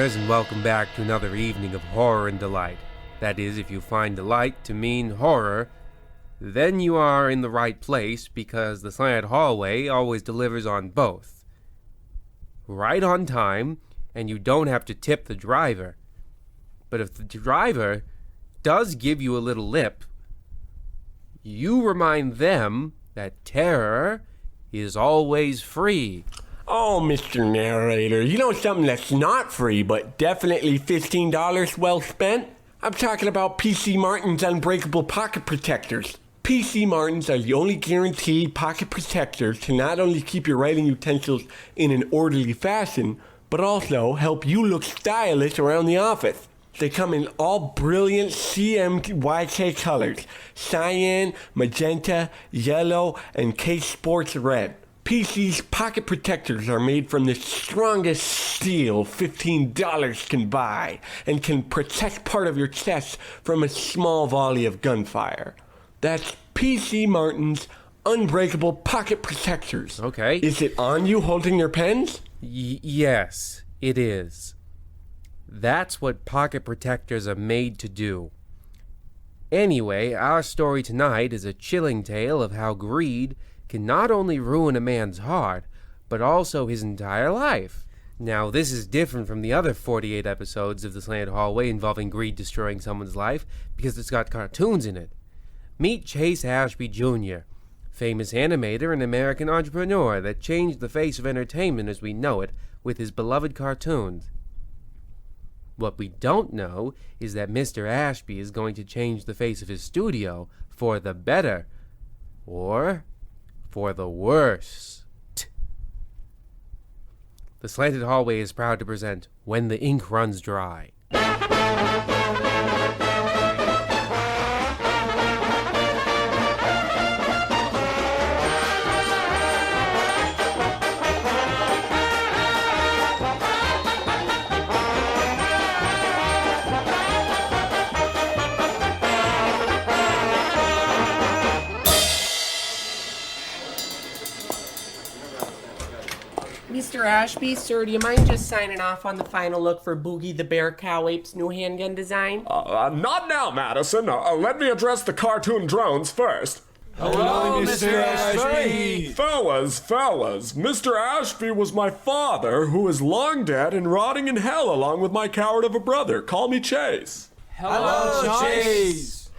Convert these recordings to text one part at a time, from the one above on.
listeners, and welcome back to another evening of horror and delight. That is, if you find delight to mean horror, then you are in the right place, because the Slanted Hallway always delivers on both. Right on time, and you don't have to tip the driver. But if the driver does give you a little lip, you remind them that terror is always free. Oh, Mr. Narrator, you know something that's not free, but definitely $15 well spent? I'm talking about PC Martin's Unbreakable Pocket Protectors. PC Martins are the only guaranteed pocket protectors to not only keep your writing utensils in an orderly fashion, but also help you look stylish around the office. They come in all brilliant CMYK colors: cyan, magenta, yellow, and K-Sports red. PC's pocket protectors are made from the strongest steel $15 can buy and can protect part of your chest from a small volley of gunfire. That's PC Martin's Unbreakable Pocket Protectors. Okay. Is it on you holding your pens? Yes, it is. That's what pocket protectors are made to do. Anyway, our story tonight is a chilling tale of how greed can not only ruin a man's heart, but also his entire life. Now, this is different from the other 48 episodes of The Slanted Hallway involving greed destroying someone's life, because it's got cartoons in it. Meet Chase Ashby Jr., famous animator and American entrepreneur that changed the face of entertainment as we know it with his beloved cartoons. What we don't know is that Mr. Ashby is going to change the face of his studio for the better, or for the worst. The Slanted Hallway is proud to present When the Ink Runs Dry. Mr. Ashby, sir, do you mind just signing off on the final look for Boogie the Bear Cow Ape's new handgun design? Not now, Madison. Let me address the cartoon drones first. Hello, Mr. Ashby! Fellas, Mr. Ashby was my father, who is long dead and rotting in hell along with my coward of a brother. Call me Chase. Hello, Chase!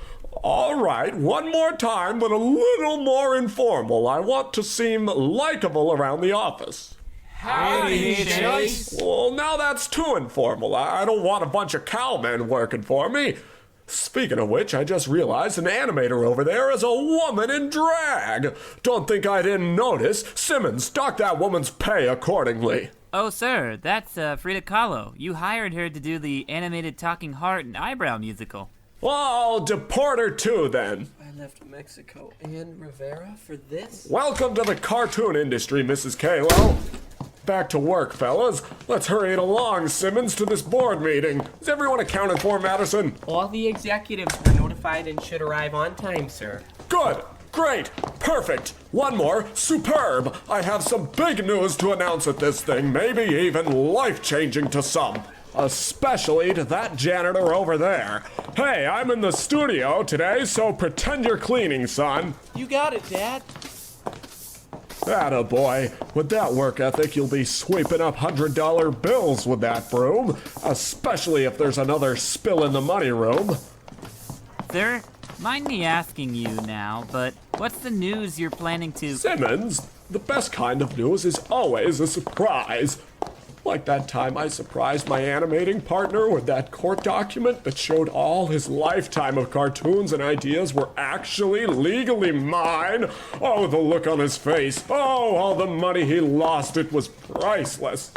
All right, one more time, but a little more informal. I want to seem likable around the office. Howdy, Chase! Well, now that's too informal. I don't want a bunch of cowmen working for me. Speaking of which, I just realized an animator over there is a woman in drag. Don't think I didn't notice. Simmons, dock that woman's pay accordingly. Oh, sir, that's Frida Kahlo. You hired her to do the animated talking heart and eyebrow musical. Well, deport her too, then. I left Mexico and Rivera for this? Welcome to the cartoon industry, Mrs. Kahlo. Back to work, fellas. Let's hurry it along, Simmons, to this board meeting. Is everyone accounted for, Madison? All the executives were notified and should arrive on time, sir. Good. Great. Perfect. One more. Superb. I have some big news to announce at this thing, maybe even life-changing to some. Especially to that janitor over there. Hey, I'm in the studio today, so pretend you're cleaning, son. You got it, Dad. Attaboy. With that work ethic, you'll be sweeping up $100 bills with that broom, especially if there's another spill in the money room. Sir, mind me asking you now, but what's the news you're planning to... Simmons, the best kind of news is always a surprise. Like that time I surprised my animating partner with that court document that showed all his lifetime of cartoons and ideas were actually legally mine. Oh, the look on his face. Oh, all the money he lost. It was priceless.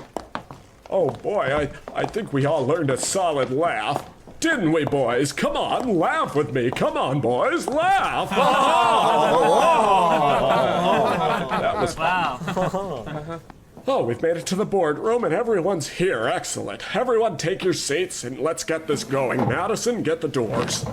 Oh boy, I think we all learned a solid laugh. Didn't we, boys? Come on, laugh with me. Come on, boys, laugh. That was Wow. Oh, we've made it to the boardroom and everyone's here. Excellent. Everyone take your seats and let's get this going. Madison, get the doors.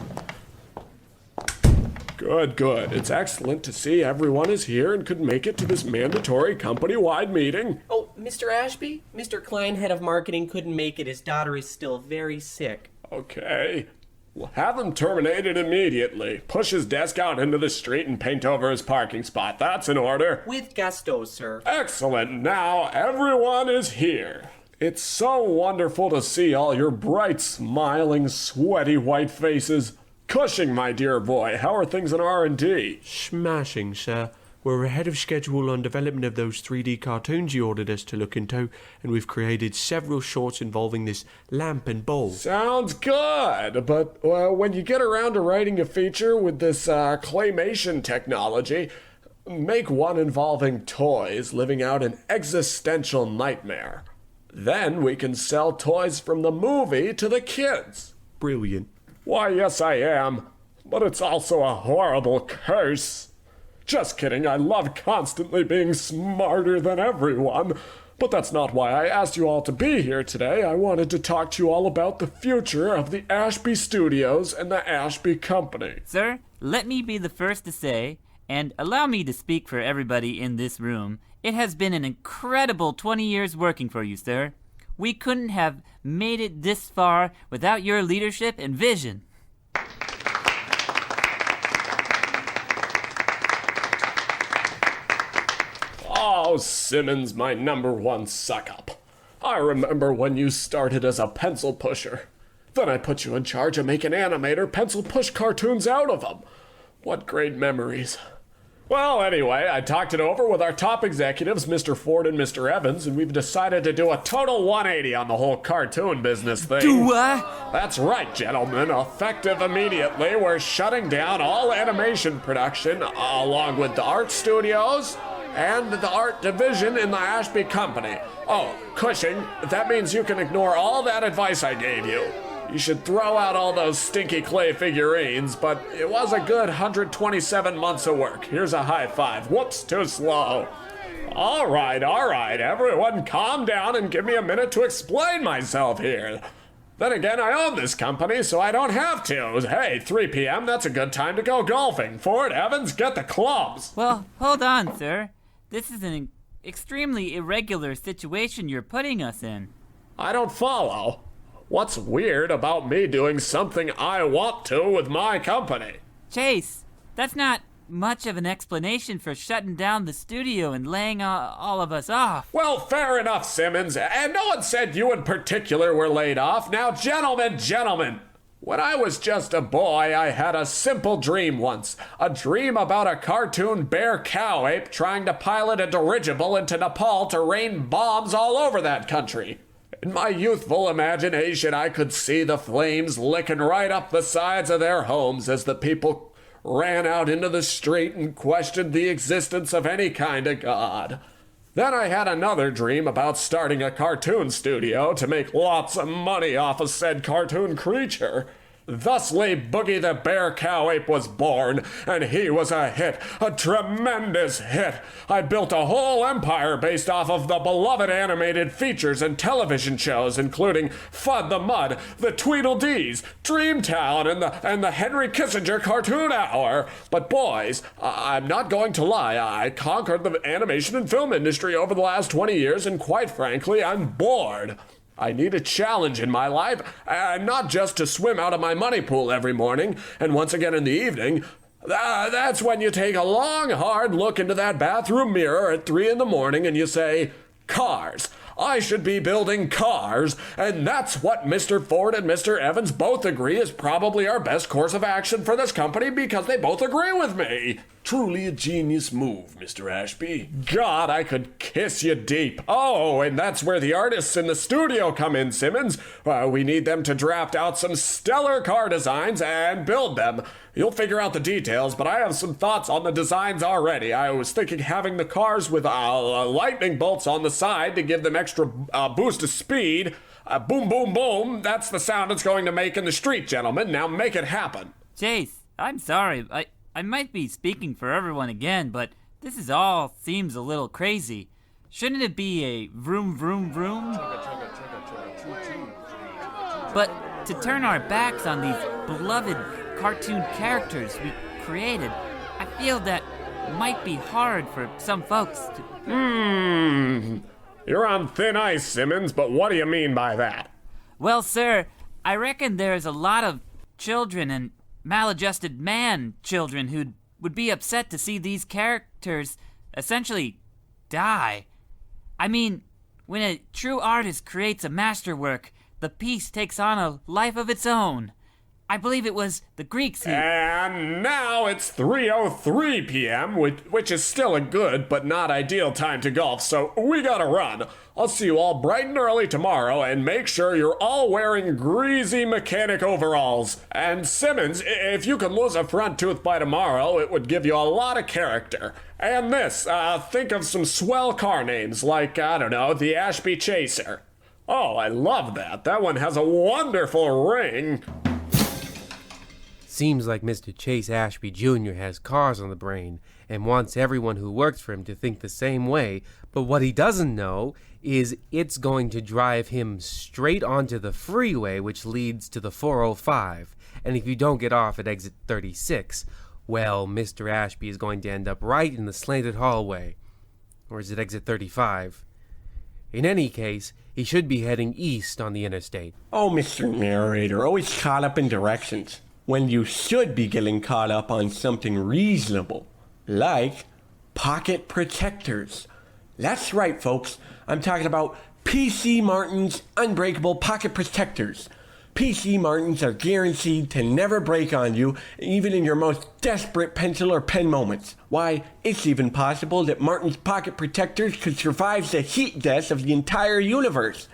Good. It's excellent to see everyone is here and could make it to this mandatory company-wide meeting. Oh, Mr. Ashby, Mr. Klein, head of marketing, couldn't make it. His daughter is still very sick. Okay. Well, have him terminated immediately. Push his desk out into the street and paint over his parking spot. That's in order. With gusto, sir. Excellent. Now everyone is here. It's so wonderful to see all your bright, smiling, sweaty white faces. Cushing, my dear boy, how are things in R&D? Smashing, sir. We're ahead of schedule on development of those 3D cartoons you ordered us to look into, and we've created several shorts involving this lamp and bowl. Sounds good, but when you get around to writing a feature with this claymation technology, make one involving toys living out an existential nightmare. Then we can sell toys from the movie to the kids. Brilliant. Why, yes, I am, but it's also a horrible curse. Just kidding, I love constantly being smarter than everyone. But that's not why I asked you all to be here today. I wanted to talk to you all about the future of the Ashby Studios and the Ashby Company. Sir, let me be the first to say, and allow me to speak for everybody in this room, it has been an incredible 20 years working for you, sir. We couldn't have made it this far without your leadership and vision. Oh, Simmons, my number one suck-up. I remember when you started as a pencil pusher. Then I put you in charge of making animator pencil push cartoons out of them. What great memories. Well, anyway, I talked it over with our top executives, Mr. Ford and Mr. Evans, and we've decided to do a total 180 on the whole cartoon business thing. Do what? That's right, gentlemen. Effective immediately, we're shutting down all animation production, along with the art studios and the art division in the Ashby Company. Oh, Cushing, that means you can ignore all that advice I gave you. You should throw out all those stinky clay figurines, but it was a good 127 months of work. Here's a high five. Whoops, too slow. All right, everyone calm down and give me a minute to explain myself here. Then again, I own this company, so I don't have to. Hey, 3 p.m., that's a good time to go golfing. Ford, Evans, get the clubs. Well, hold on, sir. This is an extremely irregular situation you're putting us in. I don't follow. What's weird about me doing something I want to with my company? Chase, that's not much of an explanation for shutting down the studio and laying all of us off. Well, fair enough, Simmons. And no one said you in particular were laid off. Now, gentlemen. When I was just a boy, I had a simple dream once. A dream about a cartoon bear cow ape trying to pilot a dirigible into Nepal to rain bombs all over that country. In my youthful imagination, I could see the flames licking right up the sides of their homes as the people ran out into the street and questioned the existence of any kind of god. Then I had another dream about starting a cartoon studio to make lots of money off of said cartoon creature. Thusly, Boogie the Bear Cow Ape was born, and he was a hit, a tremendous hit. I built a whole empire based off of the beloved animated features and television shows, including Fudd the Mud, the Tweedledees, Dreamtown, and the Henry Kissinger Cartoon Hour. But boys, I'm not going to lie, I conquered the animation and film industry over the last 20 years, and quite frankly, I'm bored. I need a challenge in my life, and not just to swim out of my money pool every morning, and once again in the evening. That's when you take a long, hard look into that bathroom mirror at 3 in the morning and you say, cars. I should be building cars, and that's what Mr. Ford and Mr. Evans both agree is probably our best course of action for this company because they both agree with me. Truly a genius move, Mr. Ashby. God, I could kiss you deep. Oh, and that's where the artists in the studio come in, Simmons. We need them to draft out some stellar car designs and build them. You'll figure out the details, but I have some thoughts on the designs already. I was thinking having the cars with lightning bolts on the side to give them extra boost of speed. Boom, boom, boom. That's the sound it's going to make in the street, gentlemen. Now make it happen. Chase, I'm sorry. I might be speaking for everyone again, but this all seems a little crazy. Shouldn't it be a vroom, vroom, vroom? But to turn our backs on these beloved cartoon characters we created, I feel that might be hard for some folks to... You're on thin ice, Simmons, but what do you mean by that? Well, sir, I reckon there's a lot of children and maladjusted man children who would be upset to see these characters essentially die. I mean, when a true artist creates a masterwork, the piece takes on a life of its own. I believe it was the Greeks who... And now it's 3:03 p.m., which is still a good but not ideal time to golf, so we gotta run. I'll see you all bright and early tomorrow, and make sure you're all wearing greasy mechanic overalls. And Simmons, if you could lose a front tooth by tomorrow, it would give you a lot of character. And this, think of some swell car names, like, I don't know, the Ashby Chaser. Oh, I love that. That one has a wonderful ring. Seems like Mr. Chase Ashby Jr. has cars on the brain and wants everyone who works for him to think the same way, but what he doesn't know is it's going to drive him straight onto the freeway which leads to the 405, and if you don't get off at exit 36, well, Mr. Ashby is going to end up right in the Slanted Hallway. Or is it exit 35? In any case, he should be heading east on the interstate. Oh, Mr. Narrator, always caught up in directions, when you should be getting caught up on something reasonable, like pocket protectors. That's right, folks. I'm talking about PC Martin's unbreakable pocket protectors. PC Martins are guaranteed to never break on you, even in your most desperate pencil or pen moments. Why, it's even possible that Martin's pocket protectors could survive the heat death of the entire universe.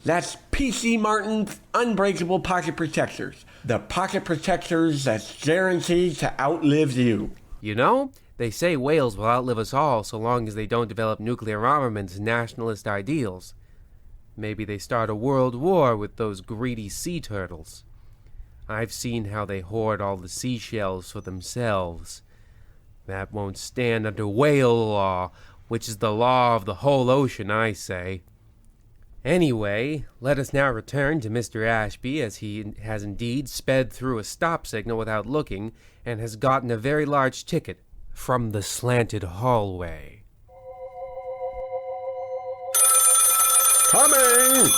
That's PC Martin's unbreakable pocket protectors. The pocket protectors that's guaranteed to outlive you. You know, they say whales will outlive us all so long as they don't develop nuclear armaments and nationalist ideals. Maybe they start a world war with those greedy sea turtles. I've seen how they hoard all the seashells for themselves. That won't stand under whale law, which is the law of the whole ocean, I say. Anyway, let us now return to Mr. Ashby, as he has indeed sped through a stop signal without looking, and has gotten a very large ticket from the Slanted Hallway. Coming!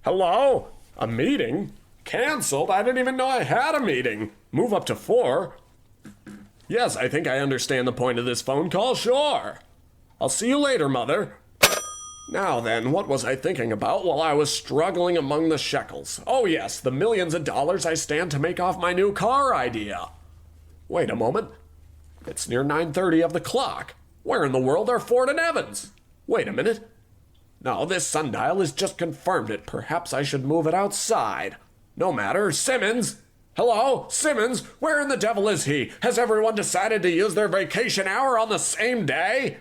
Hello? A meeting? Cancelled? I didn't even know I had a meeting. Move up to 4. Yes, I think I understand the point of this phone call, sure. I'll see you later, Mother. Now then, what was I thinking about while I was struggling among the shekels? Oh yes, the millions of dollars I stand to make off my new car idea. Wait a moment. It's near 9:30 of the clock. Where in the world are Ford and Evans? Wait a minute. No, this sundial has just confirmed it. Perhaps I should move it outside. No matter. Simmons! Hello? Simmons? Where in the devil is he? Has everyone decided to use their vacation hour on the same day?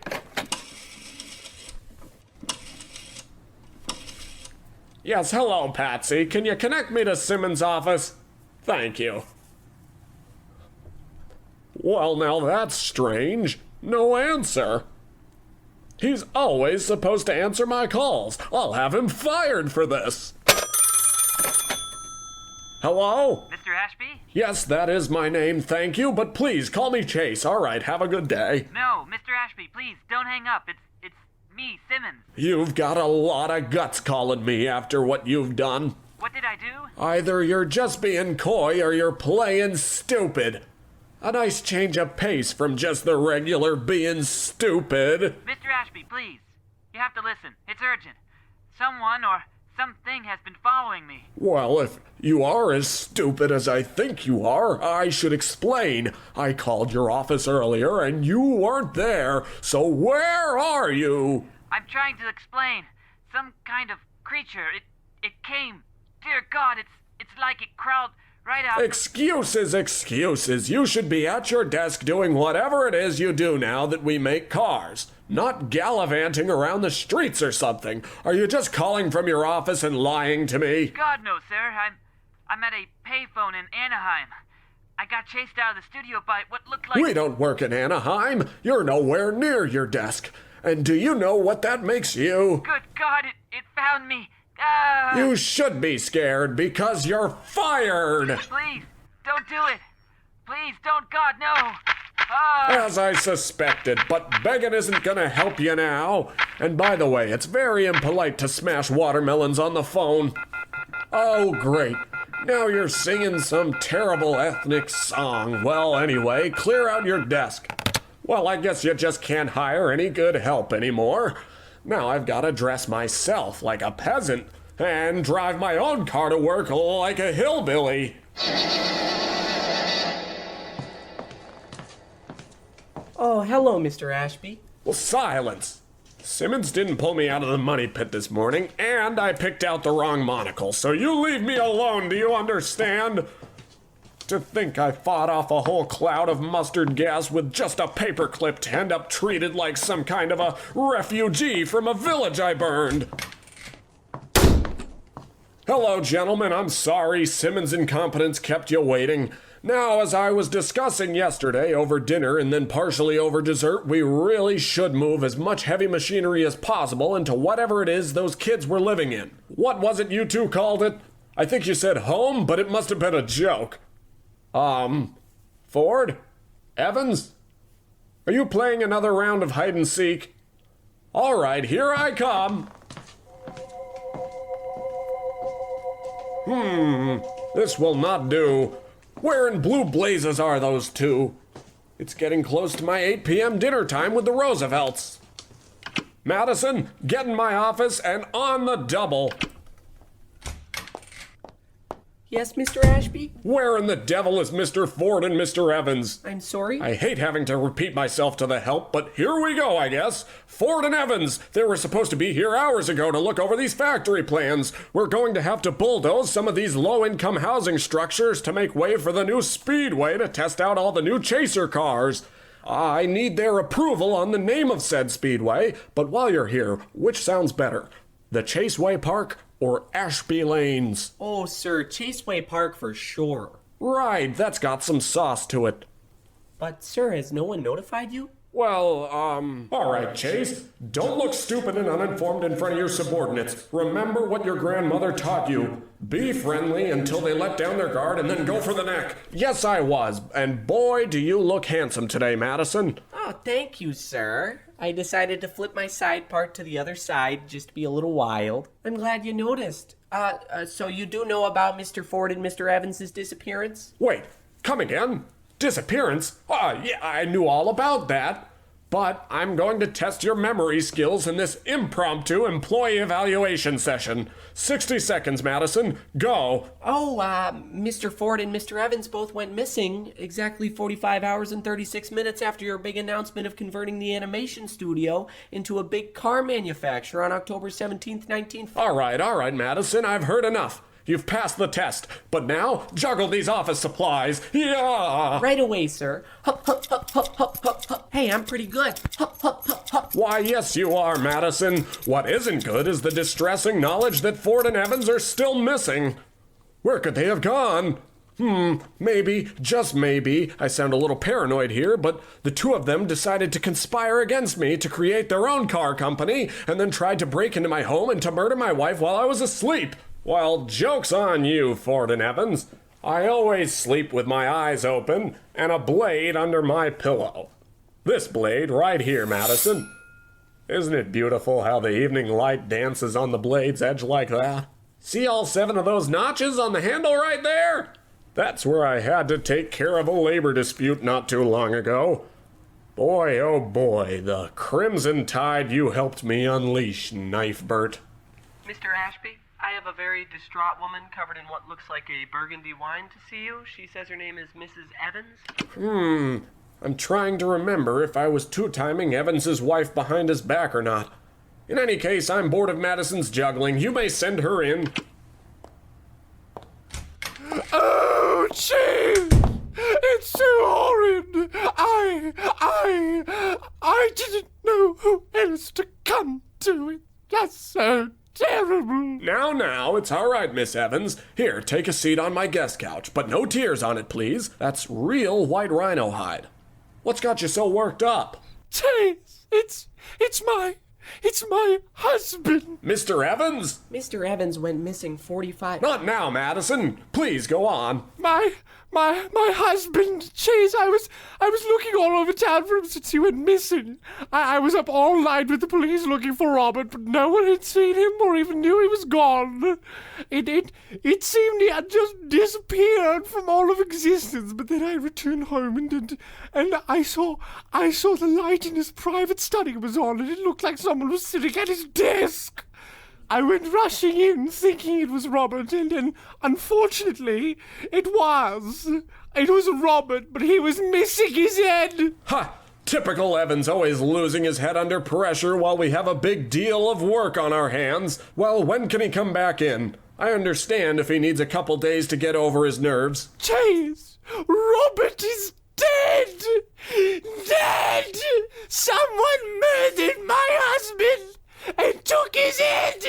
Yes, hello, Patsy. Can you connect me to Simmons' office? Thank you. Well, now that's strange. No answer. He's always supposed to answer my calls. I'll have him fired for this. Hello? Mr. Ashby? Yes, that is my name, thank you, but please call me Chase. All right, have a good day. No, Mr. Ashby, please, don't hang up. It's me, Simmons. You've got a lot of guts calling me after what you've done. What did I do? Either you're just being coy or you're playing stupid. A nice change of pace from just the regular being stupid. Mr. Ashby, please. You have to listen. It's urgent. Someone or something has been following me. Well, if you are as stupid as I think you are, I should explain. I called your office earlier and you weren't there, so where are you? I'm trying to explain. Some kind of creature. It came. Dear God, it's like it crawled right out. Excuses. You should be at your desk doing whatever it is you do now that we make cars. Not gallivanting around the streets or something. Are you just calling from your office and lying to me? God, no, sir. I'm at a payphone in Anaheim. I got chased out of the studio by what looked like... We don't work in Anaheim. You're nowhere near your desk. And do you know what that makes you? Good God, it found me. You should be scared because you're fired. Please, don't do it. Please don't, God, no! Ah! As I suspected, but begging isn't gonna help you now. And by the way, it's very impolite to smash watermelons on the phone. Oh, great. Now you're singing some terrible ethnic song. Well, anyway, clear out your desk. Well, I guess you just can't hire any good help anymore. Now I've got to dress myself like a peasant and drive my own car to work like a hillbilly. Oh, hello, Mr. Ashby. Well, silence. Simmons didn't pull me out of the money pit this morning, and I picked out the wrong monocle, so you leave me alone, do you understand? To think I fought off a whole cloud of mustard gas with just a paperclip to end up treated like some kind of a refugee from a village I burned. Hello, gentlemen, I'm sorry Simmons' incompetence kept you waiting. Now, as I was discussing yesterday over dinner and then partially over dessert, we really should move as much heavy machinery as possible into whatever it is those kids were living in. What was it you two called it? I think you said home, but it must have been a joke. Ford? Evans? Are you playing another round of hide and seek? All right, here I come. This will not do. Where in blue blazes are those two? It's getting close to my 8 p.m. dinner time with the Roosevelts. Madison, get in my office and on the double. Yes, Mr. Ashby? Where in the devil is Mr. Ford and Mr. Evans? I'm sorry? I hate having to repeat myself to the help, but here we go, I guess. Ford and Evans, they were supposed to be here hours ago to look over these factory plans. We're going to have to bulldoze some of these low-income housing structures to make way for the new speedway to test out all the new chaser cars. I need their approval on the name of said speedway, but while you're here, which sounds better? The Chaseway Park or Ashby Lanes? Oh, sir, Chaseway Park for sure. Right, that's got some sauce to it. But, sir, has no one notified you? Well, all right, Chase. Don't look stupid and uninformed in front of your subordinates. Remember what your grandmother taught you. Be friendly until they let down their guard and then go for the neck. Yes, I was. And boy, do you look handsome today, Madison. Oh, thank you, sir. I decided to flip my side part to the other side just to be a little wild. I'm glad you noticed. So you do know about Mr. Ford and Mr. Evans' disappearance? Wait, come again? Disappearance? Yeah, I knew all about that. But I'm going to test your memory skills in this impromptu employee evaluation session. 60 seconds, Madison. Go. Oh, Mr. Ford and Mr. Evans both went missing exactly 45 hours and 36 minutes after your big announcement of converting the animation studio into a big car manufacturer on October 17th, 1940. All right, Madison, I've heard enough. You've passed the test, but now juggle these office supplies. Yeah! Right away, sir. Hup, hup, hup, hup, hup, hup, hup. Hey, I'm pretty good. Hup, hup, hup, hup. Why, yes, you are, Madison. What isn't good is the distressing knowledge that Ford and Evans are still missing. Where could they have gone? Maybe, just maybe, I sound a little paranoid here, but the two of them decided to conspire against me to create their own car company and then tried to break into my home and to murder my wife while I was asleep. Well, joke's on you, Ford and Evans. I always sleep with my eyes open and a blade under my pillow. This blade right here, Madison. Isn't it beautiful how the evening light dances on the blade's edge like that? See all 7 of those notches on the handle right there? That's where I had to take care of a labor dispute not too long ago. Boy, oh boy, the crimson tide you helped me unleash, Knife Bert. Mr. Ashby, I have a very distraught woman covered in what looks like a burgundy wine to see you. She says her name is Mrs. Evans. I'm trying to remember if I was two-timing Evans's wife behind his back or not. In any case, I'm bored of Madison's juggling. You may send her in. Oh, Chief! It's so horrid! I didn't know who else to come to. It's just so terrible. Now, it's all right, Miss Evans. Here, take a seat on my guest couch, but no tears on it, please. That's real white rhino hide. What's got you so worked up? Chase, it's It's my husband. Mr. Evans? Mr. Evans went missing 45... Not now, Madison. Please go on. My husband, Chase, I was looking all over town for him since he went missing. I was up all night with the police looking for Robert, but no one had seen him or even knew he was gone. It seemed he had just disappeared from all of existence, but then I returned home and I saw the light in his private study was on, and it looked like someone was sitting at his desk. I went rushing in, thinking it was Robert, and unfortunately, it was. It was Robert, but he was missing his head. Ha! Typical Evans, always losing his head under pressure while we have a big deal of work on our hands. Well, when can he come back in? I understand if he needs a couple days to get over his nerves. Chase, Robert is dead! Dead! Someone murdered my husband and took his head!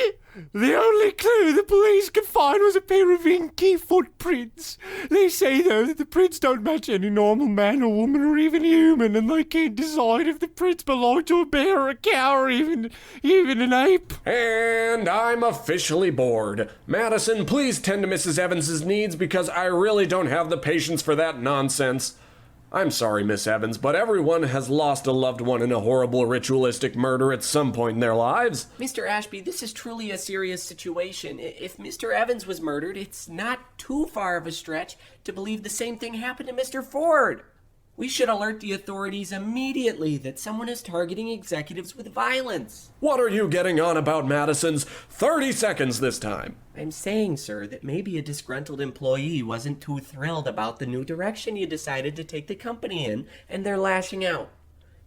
The only clue the police could find was a pair of inky footprints. They say, though, that the prints don't match any normal man or woman or even human, and they can't decide if the prints belong to a bear or a cow or even an ape. And I'm officially bored. Madison, please tend to Mrs. Evans's needs because I really don't have the patience for that nonsense. I'm sorry, Miss Evans, but everyone has lost a loved one in a horrible ritualistic murder at some point in their lives. Mr. Ashby, this is truly a serious situation. If Mr. Evans was murdered, it's not too far of a stretch to believe the same thing happened to Mr. Ford. We should alert the authorities immediately that someone is targeting executives with violence. What are you getting on about, Madison's? 30 seconds this time. I'm saying, sir, that maybe a disgruntled employee wasn't too thrilled about the new direction you decided to take the company in, and they're lashing out.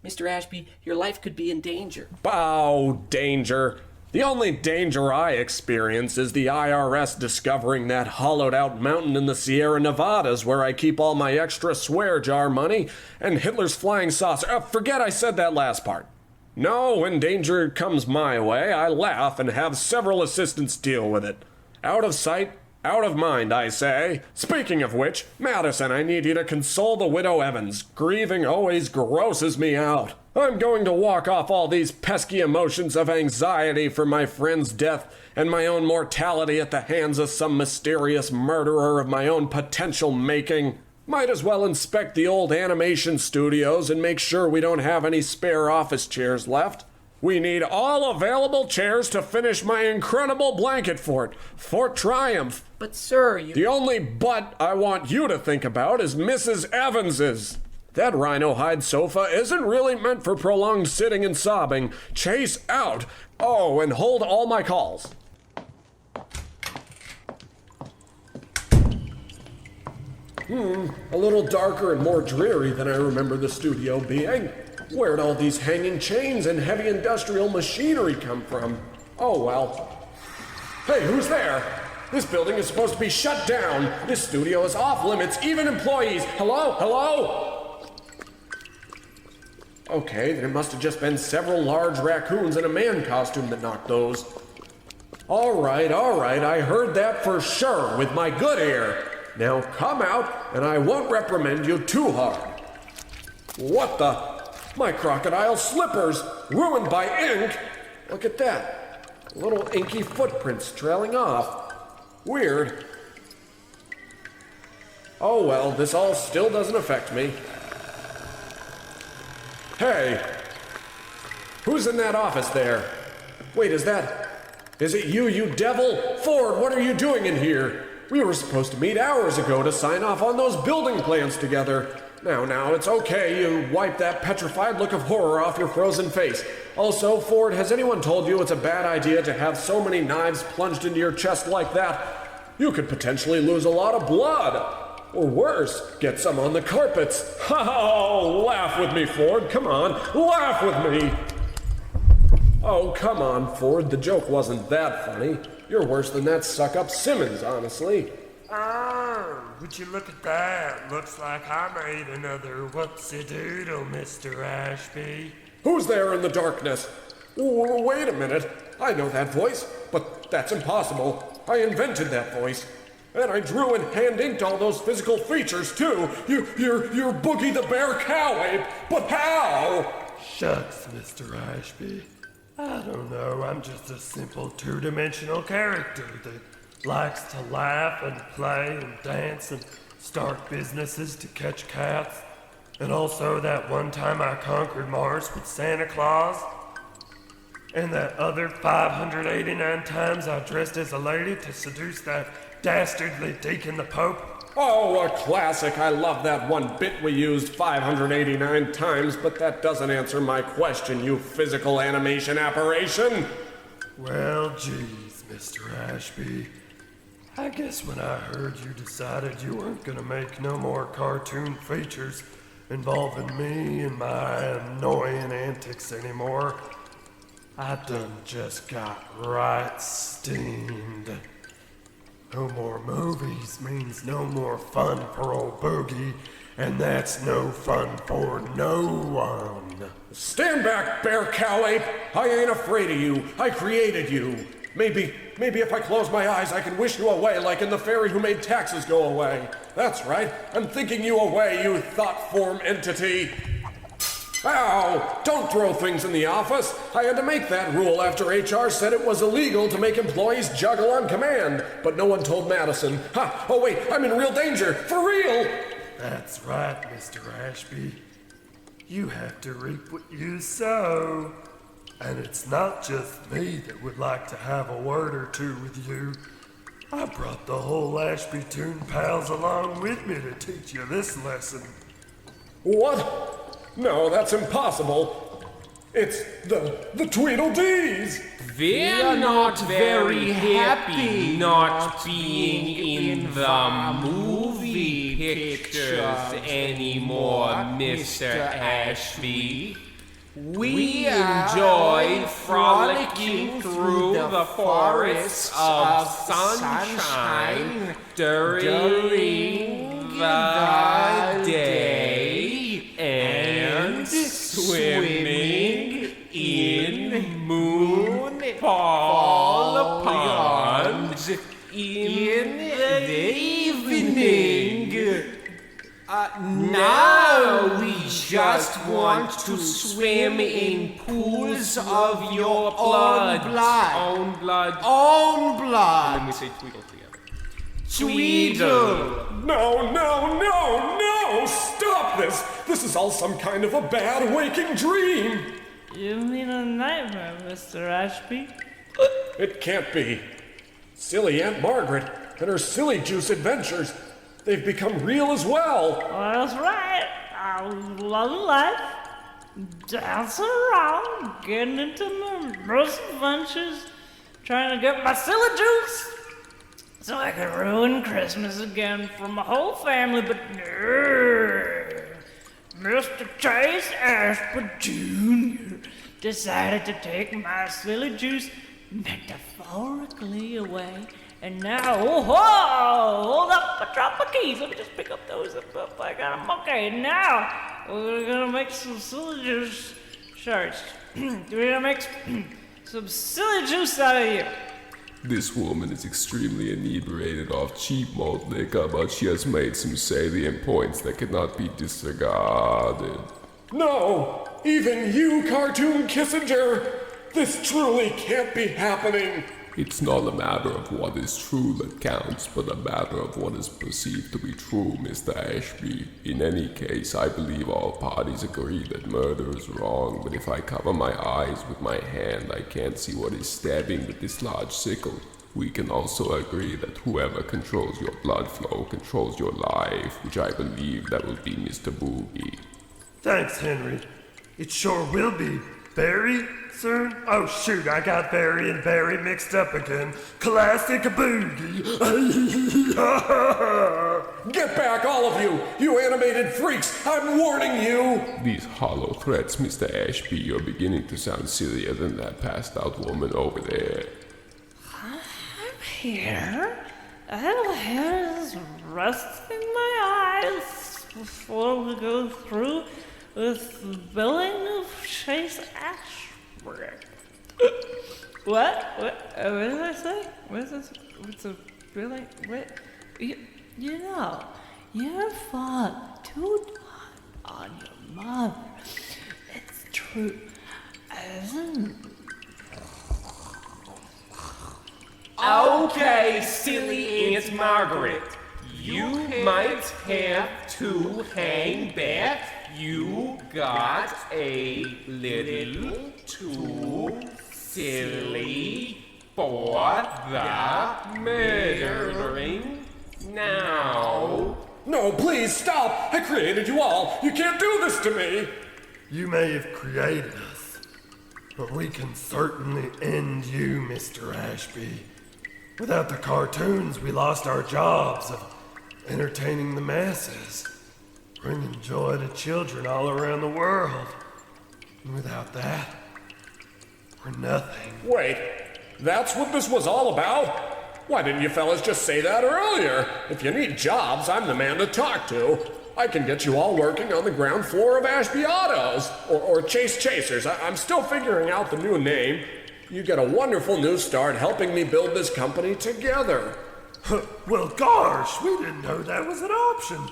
Mr. Ashby, your life could be in danger. Bow, danger. The only danger I experience is the IRS discovering that hollowed-out mountain in the Sierra Nevadas where I keep all my extra swear jar money and Hitler's flying saucer. Forget I said that last part. No, when danger comes my way, I laugh and have several assistants deal with it. Out of sight, out of mind, I say. Speaking of which, Madison, I need you to console the widow Evans. Grieving always grosses me out. I'm going to walk off all these pesky emotions of anxiety for my friend's death and my own mortality at the hands of some mysterious murderer of my own potential making. Might as well inspect the old animation studios and make sure we don't have any spare office chairs left. We need all available chairs to finish my incredible blanket fort. Fort Triumph. But, sir, you... The only but I want you to think about is Mrs. Evans's. That rhino hide sofa isn't really meant for prolonged sitting and sobbing. Chase out. Oh, and hold all my calls. A little darker and more dreary than I remember the studio being. Where'd all these hanging chains and heavy industrial machinery come from? Oh, well. Hey, who's there? This building is supposed to be shut down. This studio is off limits, even employees. Hello? Hello? Okay, then it must have just been several large raccoons in a man costume that knocked those. All right, I heard that for sure with my good ear. Now come out, and I won't reprimand you too hard. What the? My crocodile slippers, ruined by ink. Look at that. Little inky footprints trailing off. Weird. Oh well, this all still doesn't affect me. Hey, who's in that office there? Wait, is it you, you devil? Ford, what are you doing in here? We were supposed to meet hours ago to sign off on those building plans together. Now, it's okay. You wipe that petrified look of horror off your frozen face. Also, Ford, has anyone told you it's a bad idea to have so many knives plunged into your chest like that? You could potentially lose a lot of blood. Or worse, get some on the carpets. Oh, laugh with me, Ford. Come on, laugh with me. Oh, come on, Ford. The joke wasn't that funny. You're worse than that suck-up Simmons, honestly. Would you look at that? Looks like I made another whoopsie-doodle, Mr. Ashby. Who's there in the darkness? Wait a minute. I know that voice, but that's impossible. I invented that voice. And I drew and hand-inked all those physical features, too. You're Boogie the Bear Cow Ape. But how? Shucks, Mr. Ashby. I don't know, I'm just a simple two-dimensional character that likes to laugh and play and dance and start businesses to catch cats. And also that one time I conquered Mars with Santa Claus. And that other 589 times I dressed as a lady to seduce that dastardly deacon the Pope. Oh, a classic. I love that one bit we used 589 times, but that doesn't answer my question, you physical animation apparition. Well, geez, Mr. Ashby. I guess when I heard you decided you weren't gonna make no more cartoon features involving me and my annoying antics anymore, I done just got right steamed. No more movies means no more fun for old Boogie, and that's no fun for no one. Stand back, bear cow ape. I ain't afraid of you. I created you. Maybe if I close my eyes, I can wish you away like in The Fairy Who Made Taxes Go Away. That's right. I'm thinking you away, you thought form entity. Ow! Don't throw things in the office. I had to make that rule after HR said it was illegal to make employees juggle on command. But no one told Madison. Ha! Oh wait, I'm in real danger. For real! That's right, Mr. Ashby. You have to reap what you sow. And it's not just me that would like to have a word or two with you. I brought the whole Ashby Toon pals along with me to teach you this lesson. What? No, that's impossible. It's the Tweedledees. They're not very happy not being in the movie pictures anymore, Mr. Ashby. We enjoyed frolicking through the forests of sunshine during the day and swimming in Moon Fall Pond in the evening. Now we just want to swim in pools of your blood. Own blood. Own blood. When we say Tweedle together. Tweedle. No! Stop this! This is all some kind of a bad waking dream! You mean a nightmare, Mr. Ashby? It can't be. Silly Aunt Margaret and her silly juice adventures. They've become real as well. Well, that's right. I love life. Dancing around, getting into my most adventures, trying to get my silly juice so I could ruin Christmas again for my whole family, but no. Mr. Chase Ashby Jr. decided to take my silly juice metaphorically away. And now, hold up, I dropped my keys. Let me just pick up those up. I got them. Okay, now we're gonna make some silly juice shirts. We're gonna make some silly juice out of you. This woman is extremely inebriated off cheap malt liquor, but she has made some salient points that cannot be disregarded. No! Even you, Cartoon Kissinger! This truly can't be happening! It's not a matter of what is true that counts, but a matter of what is perceived to be true, Mr. Ashby. In any case, I believe all parties agree that murder is wrong, but if I cover my eyes with my hand, I can't see what is stabbing with this large sickle. We can also agree that whoever controls your blood flow controls your life, which I believe that will be Mr. Boogie. Thanks, Henry. It sure will be. Barry, sir? Oh, shoot, I got Barry and Barry mixed up again. Classic Boogie. Get back, all of you! You animated freaks! I'm warning you! These hollow threats, Mr. Ashby, you're beginning to sound sillier than that passed-out woman over there. I'm here. I'm here just resting my eyes before we go through with the billing of Chase Ashby. What? What did I say? What's the billing? What? You know, your father too on your mother. It's true. I didn't Okay, silly Aunt Margaret. You might have to hang back. You got a little too silly for the murdering now. No, please stop! I created you all! You can't do this to me! You may have created us, but we can certainly end you, Mr. Ashby. Without the cartoons, we lost our jobs of entertaining the masses, bringing joy to children all around the world. And without that, we're nothing. Wait, that's what this was all about? Why didn't you fellas just say that earlier? If you need jobs, I'm the man to talk to. I can get you all working on the ground floor of Ashby Autos, or Chase Chasers. I'm still figuring out the new name. You get a wonderful new start helping me build this company together. Well, gosh, we didn't know that was an option.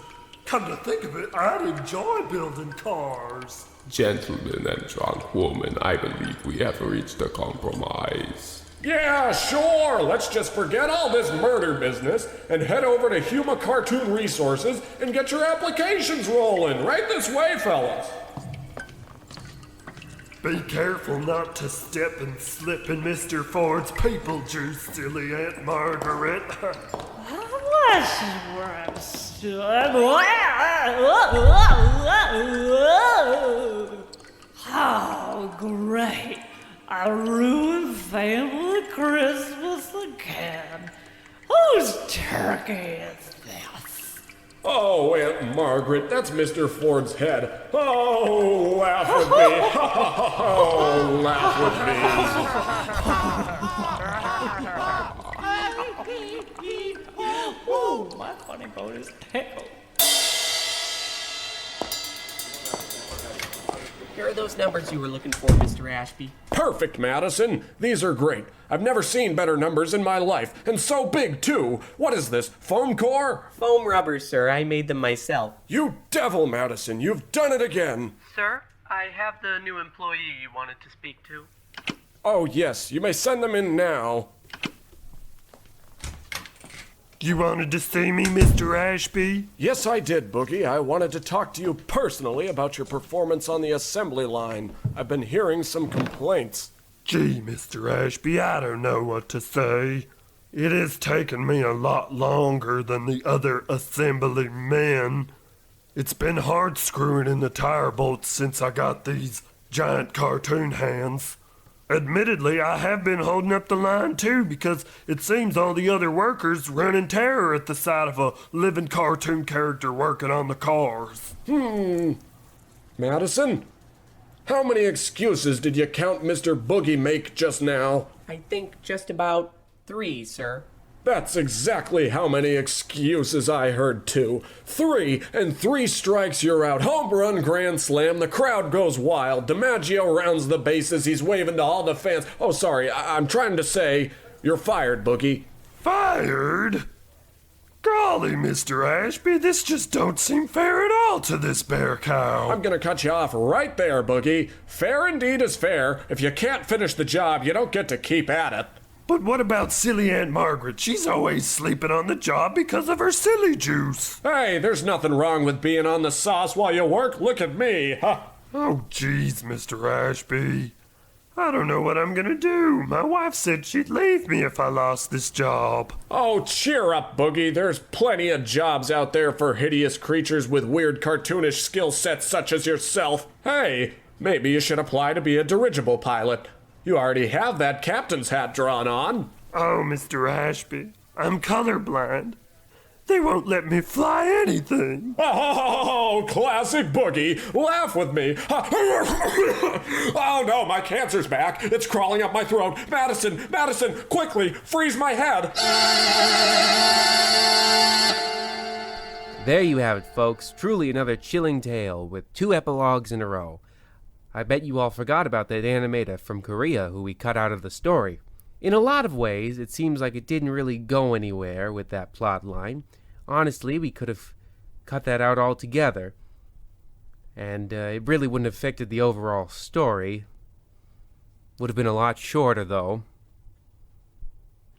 Come to think of it, I'd enjoy building cars. Gentlemen and drunk woman, I believe we have reached a compromise. Yeah, sure. Let's just forget all this murder business and head over to Huma Cartoon Resources and get your applications rolling. Right this way, fellas. Be careful not to step and slip in Mr. Ford's people juice, silly Aunt Margaret. That's where I'm stood. Oh, great. I ruined family Christmas again. Whose turkey is this? Oh, Aunt Margaret, that's Mr. Ford's head. Oh, laugh with me. Oh, laugh with me. Oh, my funny bone is tickled. Here are those numbers you were looking for, Mr. Ashby. Perfect, Madison. These are great. I've never seen better numbers in my life, and so big, too. What is this, foam core? Foam rubber, sir. I made them myself. You devil, Madison. You've done it again. Sir, I have the new employee you wanted to speak to. Oh, yes. You may send them in now. You wanted to see me, Mr. Ashby? Yes, I did, Boogie. I wanted to talk to you personally about your performance on the assembly line. I've been hearing some complaints. Gee, Mr. Ashby, I don't know what to say. It has taken me a lot longer than the other assembly men. It's been hard screwing in the tire bolts since I got these giant cartoon hands. Admittedly, I have been holding up the line too because it seems all the other workers run in terror at the sight of a living cartoon character working on the cars. Madison? How many excuses did you count Mr. Boogie make just now? I think just about 3, sir. That's exactly how many excuses I heard, too. 3, and 3 strikes, you're out. Home run, grand slam, the crowd goes wild. DiMaggio rounds the bases, he's waving to all the fans. Oh, sorry, I'm trying to say, you're fired, Boogie. Fired? Golly, Mr. Ashby, this just don't seem fair at all to this bear cow. I'm gonna cut you off right there, Boogie. Fair indeed is fair. If you can't finish the job, you don't get to keep at it. But what about silly Aunt Margaret? She's always sleeping on the job because of her silly juice. Hey, there's nothing wrong with being on the sauce while you work. Look at me. Huh? Oh, jeez, Mr. Ashby. I don't know what I'm gonna do. My wife said she'd leave me if I lost this job. Oh, cheer up, Boogie. There's plenty of jobs out there for hideous creatures with weird cartoonish skill sets such as yourself. Hey, maybe you should apply to be a dirigible pilot. You already have that captain's hat drawn on. Oh, Mr. Ashby, I'm colorblind. They won't let me fly anything. Oh, classic Boogie. Laugh with me. Oh, no, my cancer's back. It's crawling up my throat. Madison, quickly, freeze my head. There you have it, folks. Truly another chilling tale with 2 epilogues in a row. I bet you all forgot about that animator from Korea who we cut out of the story. In a lot of ways, it seems like it didn't really go anywhere with that plot line. Honestly, we could have cut that out altogether. And it really wouldn't have affected the overall story. Would have been a lot shorter, though.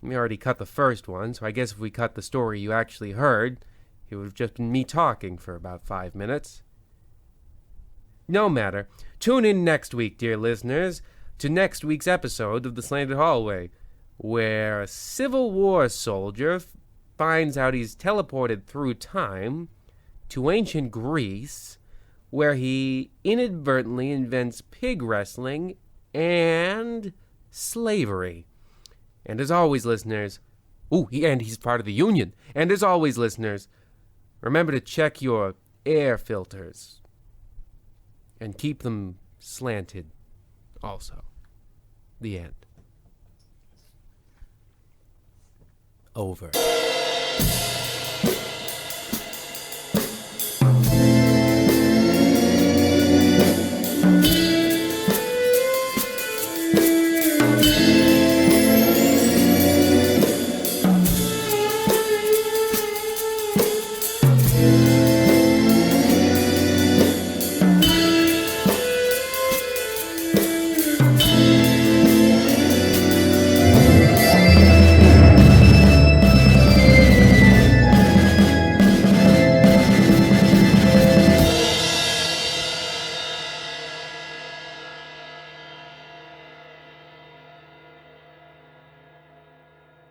We already cut the first one, so I guess if we cut the story you actually heard, it would have just been me talking for about 5 minutes. No matter. Tune in next week, dear listeners, to next week's episode of The Slanted Hallway, where a Civil War soldier finds out he's teleported through time to ancient Greece, where he inadvertently invents pig wrestling and slavery. And as always, listeners, and he's part of the Union. And as always, listeners, remember to check your air filters and keep them slanted also. The end. Over.